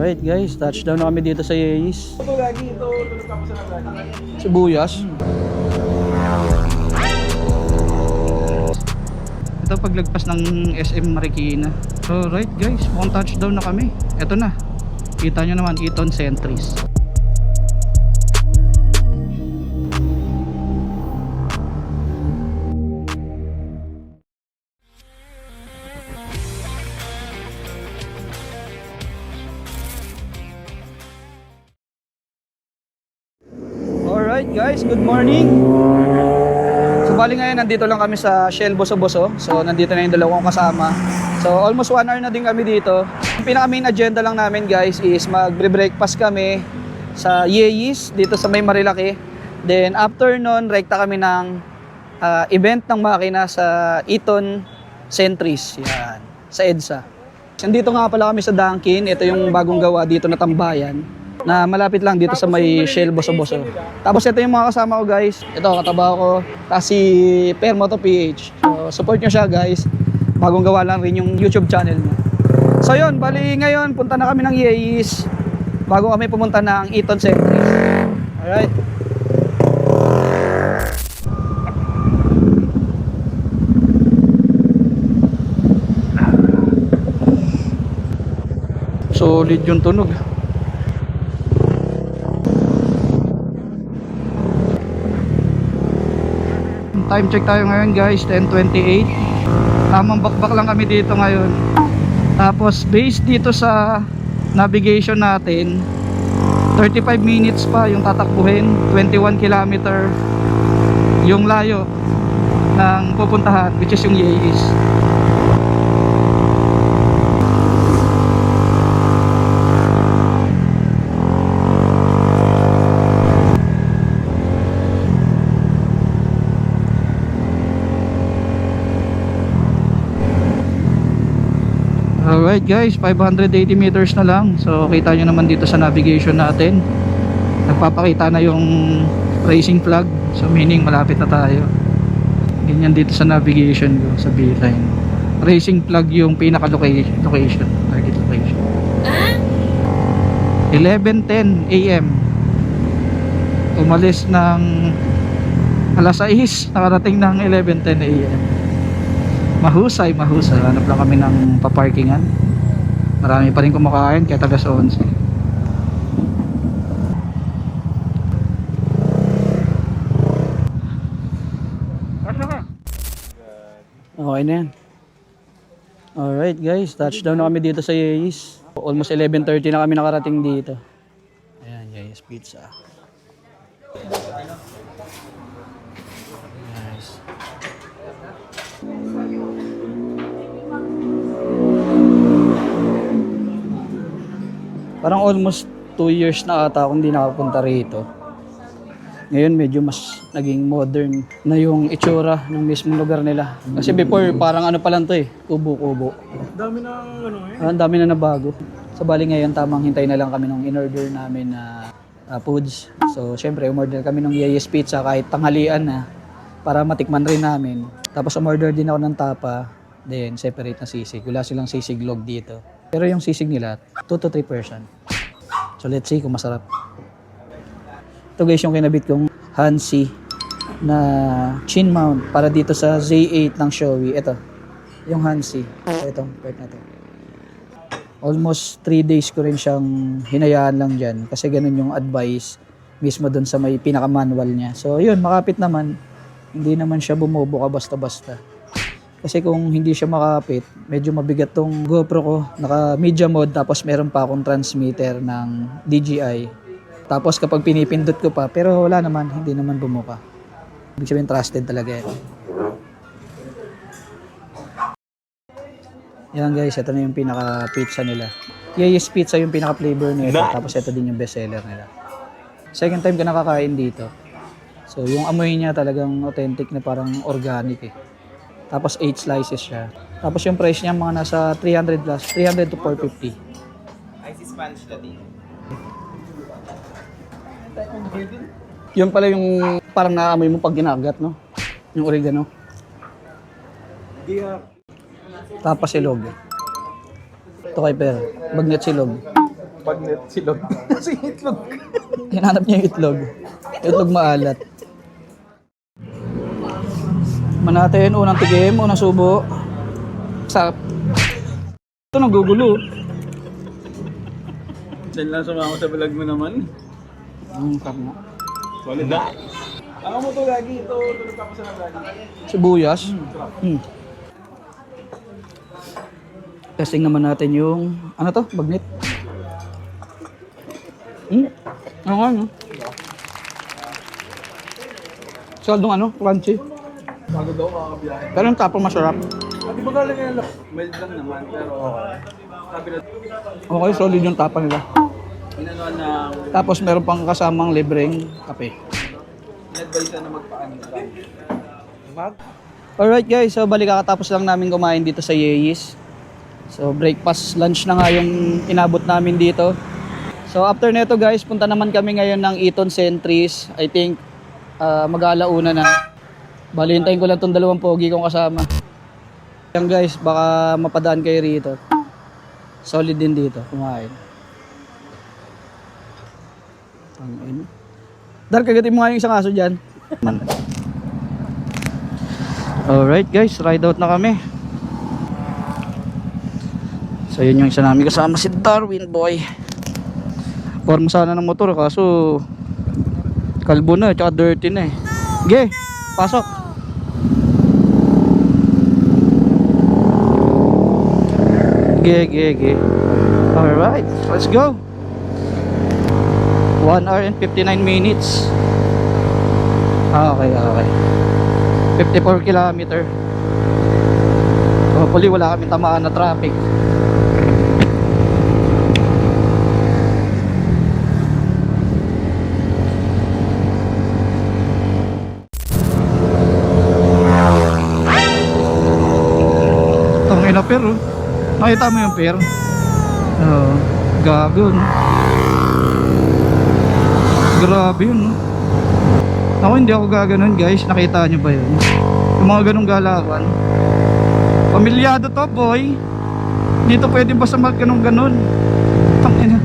Alright guys, touchdown na kami dito sa Yeis. Sibuyas. Ito paglagpas ng SM Marikina. So right guys, mukhang touchdown na kami. Ito na. Kita nyo naman, Eton Centris. Alright guys, good morning. So bali ngayon nandito lang kami sa Shell Boso-Boso. So nandito na yung dalawang kasama. So almost 1 hour na din kami dito. Yung pinaka main agenda lang namin guys is magbre-breakfast kami sa Yeis dito sa may Marilaki. Then after nun, rekta kami ng event ng makina sa Eton Centris. Yan, sa EDSA. Nandito nga pala kami sa Dunkin. Ito yung bagong gawa dito na tambayan na malapit lang dito sa may Shell Boso-Boso. Tapos ito yung mga kasama ko guys. Ito katabaho ko. Tapos si Permoto PH. So support nyo siya guys. Bagong gawa lang rin yung YouTube channel niya. So yun, bali ngayon punta na kami ng Yeis bago kami pumunta ng Eton Centris. Alright. Solid yung tunog. Time check tayo ngayon guys, 10:28. Tamang bakbak lang kami dito ngayon. Tapos based dito sa navigation natin, 35 minutes pa yung tatakbuhin, 21 kilometer yung layo ng pupuntahan, which is yung Yeis. Alright guys, 580 meters na lang. So kita nyo naman dito sa navigation natin, nagpapakita na yung racing flag. So meaning malapit na tayo. Ganyan dito sa navigation ko sa beeline. Racing flag yung pinaka location, target location. 11:10 AM. Umalis ng alas 6, nakarating ng 11:10 AM. Mahusay. Hanap lang kami ng paparkingan. Marami pa rin kumakain kaya tagas 11. Okay na yan. Alright guys, touchdown na kami dito sa Yeis. Almost 11:30 na kami nakarating dito. Ayan, Yeis Pizza. Nice. Parang almost 2 years na ata akong hindi nakapunta rito. Ngayon medyo mas naging modern na yung itsura ng mismong lugar nila. Kasi before parang ano pa lang to eh, kubo-kubo. Dami na ano eh. Ang dami na nabago. So bali ngayon tamang hintay na lang kami ng in-order namin na foods. So syempre umorder kami ng Yeis Pizza kahit tanghalian na para matikman rin namin. Tapos umorder din ako ng tapa, then separate na sisig. Wala silang sisig log dito. Pero yung sisig nila, 2 to 3%. So let's see kung masarap. Ito guys yung kinabit kong Hansi na chin mount para dito sa Z8 ng Shoei. Ito, yung Hansi. Itong part na to. Almost 3 days ko rin siyang hinayaan lang dyan kasi ganun yung advice mismo dun sa may pinaka-manual niya. So yun, makapit naman. Hindi naman siya bumubuka basta-basta. Kasi kung hindi siya makapit, medyo mabigat tong GoPro ko. Naka media mode tapos meron pa akong transmitter ng DJI. Tapos kapag pinipindot ko pa, pero wala naman, hindi naman bumuka. Ibig sabihin trusted talaga yan. Yan guys, ito na yung pinaka pizza nila. Yeis Pizza yung pinaka flavor nila. Tapos ito din yung best seller nila. Second time ko nakakain dito. So yung amoy niya talagang authentic na parang organic eh. Tapos 8 slices siya. Tapos yung price niya mga nasa 300 plus, 300 to 450. Icy Spanish Latin. Yun pala yung parang naamoy mo pag ginagat, no? Yung oregano. Tapos silog. Ito kay Per. Bagnet silog. Bagnet silog. Kasi itlog. Hinanap niya yung itlog. Itlog maalat. Manatin, unang tigim, unang subo. Sa... Ito nagugulo. Diyan lang sumama sa vlog mo naman. Tama. Solid na. Ako mo to lagi. Ito, tulog ako sa lagi. Sibuyas. Testing naman natin yung... Ano to? Bagnet. Ano nga, no? Saldong ano? Crunchy. Bago daw kakabiyahe. Pero yung tapong masarap. Di ba galing yan? Mild lang naman, pero sabi na Okay, solid yung tapa nila. inanuan na Tapos meron pang kasamang libreng kape. in-advise na magpaan. Alright guys, so balik kakatapos lang namin kumain dito sa Yeye's. So breakfast, lunch na nga yung inabot namin dito. So after nito guys, punta naman kami ngayon ng Eton Centris. I think mag-aalauna na. Bali, hintayin ko lang itong dalawang pogi kong kasama. Yan guys, baka mapadaan kayo rito. Solid din dito, kumain. Dar, kagatin mo nga yung isang aso dyan. Alright guys, ride out na kami. So yun yung isa namin kasama, si Darwin boy. Forma sana ng motor, kaso kalbo na, tsaka dirty na eh. Ge, pasok. Ge. Alright, let's go. 1 hour and 59 minutes. Okay. 54 kilometer. Hopefully wala kaming tamaan na traffic. Tangin na pero. Nakita mo yung pair? Oo. Gago, no? Grabe yun, no? Ako hindi ako gaganon guys. Nakita nyo ba yun? Yung mga ganong galawan. Pamilyado to boy. Dito pwede basta mag ganon. Tangina.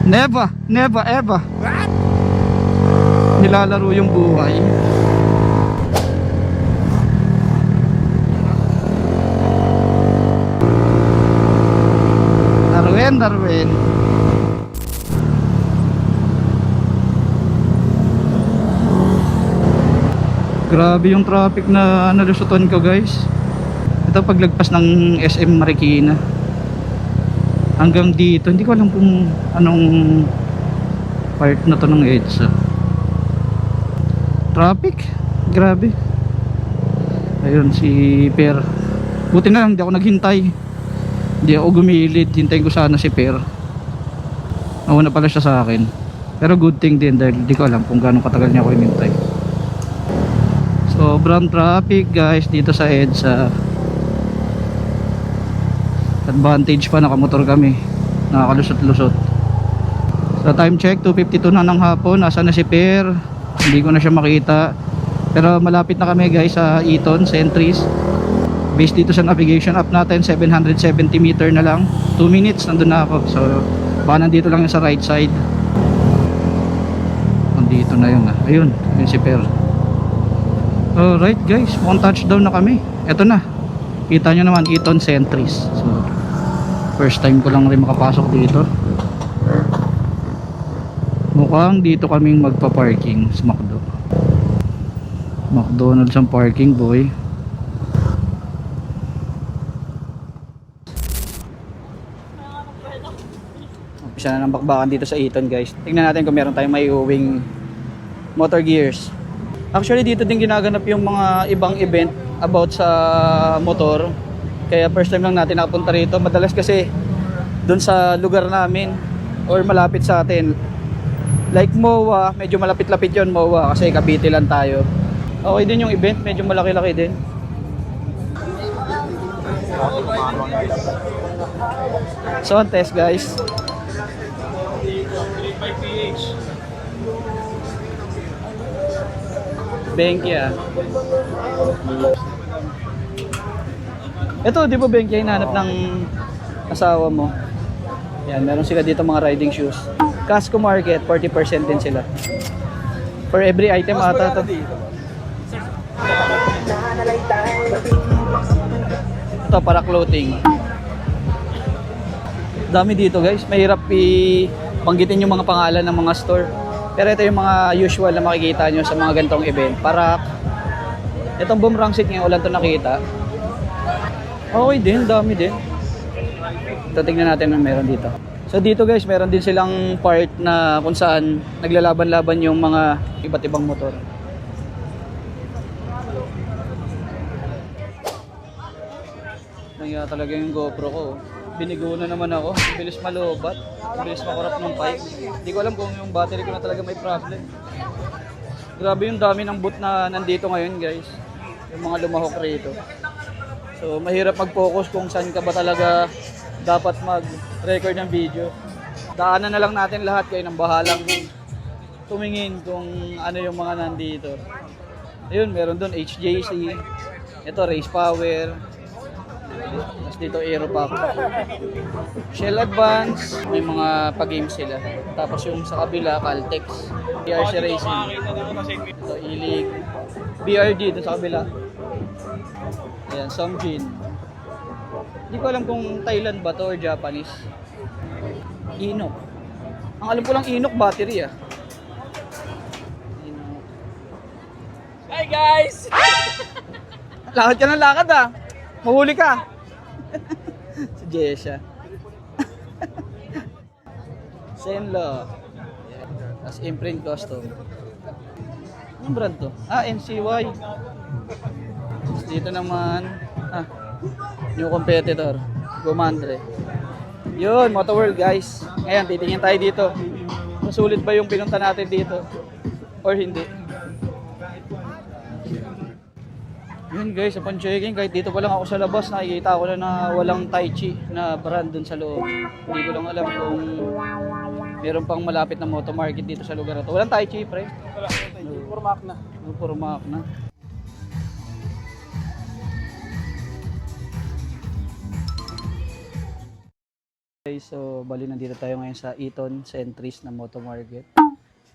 Never ever. Nilalaro yung buhay. Darwin. Grabe yung traffic na nalusutan ko guys. Ito paglagpas ng SM Marikina hanggang dito, hindi ko alam kung anong part na to ng EDSA. Traffic, grabe. Ayun si Per. Buti na lang hindi ako naghintay. Hindi ako gumilid, hintayin ko sana si Per. Nauna pala siya sa akin. Pero good thing din dahil hindi ko alam kung gaano katagal niya ako hinintay. Sobrang traffic guys dito sa EDSA. Advantage pa, nakamotor kami. Nakakalusot-lusot. Sa time check, 2:52 na ng hapon. Nasa na si Per? Hindi ko na siya makita. Pero malapit na kami guys sa Eton Centris. Based dito sa navigation app natin, 770 meter na lang. 2 minutes nandun na ako. So baka nandito lang yung sa right side. Nandito na yun. Ayun, yun si Per. Alright guys, mukhang touchdown na kami. Eto na, kita nyo naman Eton Centris. So first time ko lang rin makapasok dito. Mukhang dito kaming magpa-parking sa McDo. McDonald's ang parking boy. Umpisa na ng bakbakan dito sa Eton guys. Tingnan natin kung meron tayong may uwing motor gears. Actually dito din ginaganap yung mga ibang event about sa motor. Kaya first time lang natin nakapunta rito. Madalas kasi doon sa lugar namin or malapit sa atin. Like MOA, medyo malapit-lapit yon MOA kasi Cavite lang tayo. Okay din yung event, medyo malaki-laki din. So, test guys. 3.5 pH. Benkia. Ito, di ba Benkia hinahanap ng asawa mo? Yan, meron sila dito mga riding shoes. Casco Market, 40% din sila. For every item Mas ata to. maganda dito. Ito para clothing. Dami dito guys. Mahirap i-banggitin yung mga pangalan ng mga store. Pero ito yung mga usual na makikita nyo sa mga ganitong event. Para itong boomerang seat ngayon, ulan to nakita. Okay din, dami din. Ito tignan natin ang meron dito. So dito guys, meron din silang part na kung saan naglalaban-laban yung mga iba't ibang motor. Nangyari talaga yung GoPro ko. Binigo na naman ako. Bilis malobat. Bilis makurap ng pipe. Hindi ko alam kung yung battery ko na talaga may problem. Grabe yung dami ng boot na nandito ngayon guys. Yung mga lumahok rito. So mahirap mag-focus kung saan ka ba talaga dapat mag-record ng video. Daanan na lang natin lahat, kayo nang bahalang tumingin kung ano yung mga nandito. Ayun, meron doon HJC. Ito Race Power. Tapos dito Aero Pack. Shell Advance, may mga pa-games sila. Tapos yung sa kabila, Caltex. BRC Racing. Ito Ilig. BRD doon sa kabila. Ayan, Somjin. Hindi ko alam kung Thailand ba to or Japanese. Inok. Ang alam ko lang Inok battery ah. Inok. Hi guys! Lakad ka ng lakad ah. Mahuli ka. Si Jesha. Senlo. As imprint custom. Anong brand to? Ah, NCY. Tapos dito naman, new competitor, Gomandre. Yun, Moto World guys. Ngayon, titingin tayo dito. Masulit ba yung pinunta natin dito? Or hindi? Yun guys, upon checking, kahit dito pa lang ako sa labas, nakikita ko na walang Tai Chi na brand dun sa loob. Hindi ko lang alam kung meron pang malapit na moto market dito sa lugar na to. Walang Tai Chi, pre. Puro Mac na. Puro Mac na. Okay, so bali nandito tayo ngayon sa Eton Centris na Moto Market.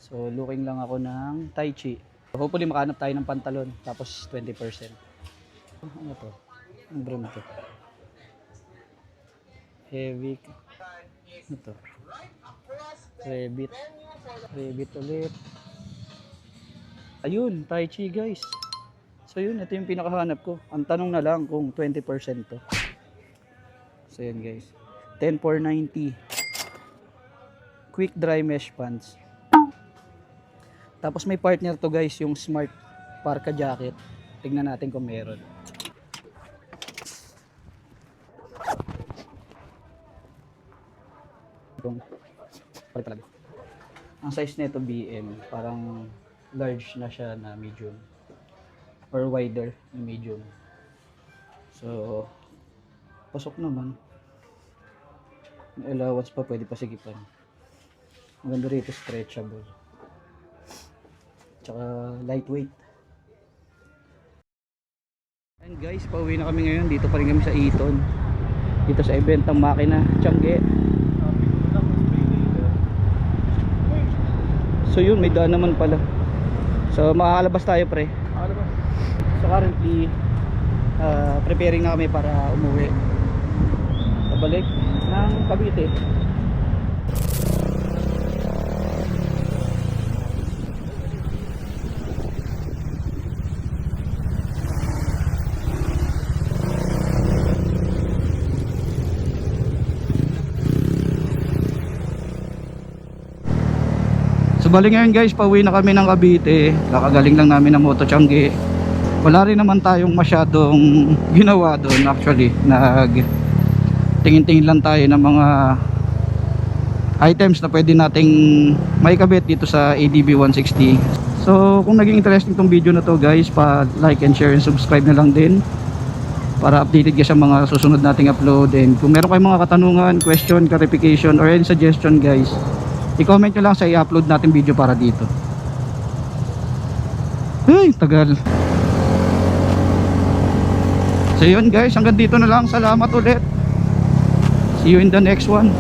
So looking lang ako ng Tai Chi. Hopefully makahanap tayo ng pantalon tapos 20%. Ano to? Ang brand to? Heavy. Ano to? Rabbit. Rabbit ulit. Ayun, Tai Chi guys. So yun, ito yung pinakahanap ko. Ang tanong na lang kung 20% to. So yun guys. 10,490. Quick dry mesh pants. Tapos may partner to guys, yung Smart Parka jacket. Tignan natin kung meron. Palit talaga. Ang size nito BM, parang large na siya na medium or wider na medium. So pasok naman. May allowance pa, pwede pa sigipan. Maganda rito, stretchable. Tsaka lightweight. And guys, pauwi na kami ngayon. Dito pa rin kami sa Eton. Dito sa event ng makina, Tiangge. So yun, may daan naman pala. So makakalabas tayo pre. So currently preparing na kami para umuwi. Pabalik ng Cavite. So bali ngayon guys, pauwi na kami ng Cavite. Kakagaling lang namin ng Moto Tiangge. Wala rin naman tayong masyadong ginawa doon actually. Tingin-tingin lang tayo ng mga items na pwede nating maikabit dito sa ADB 160. So kung naging interesting tong video na to guys, pa like and share and subscribe na lang din para updated ka sa mga susunod nating upload. And kung meron kayong mga katanungan, question, clarification or any suggestion guys, i-comment nyo lang sa i-upload natin video para dito. Ay, tagal. So yun guys, hanggang dito na lang. Salamat ulit. See you in the next one.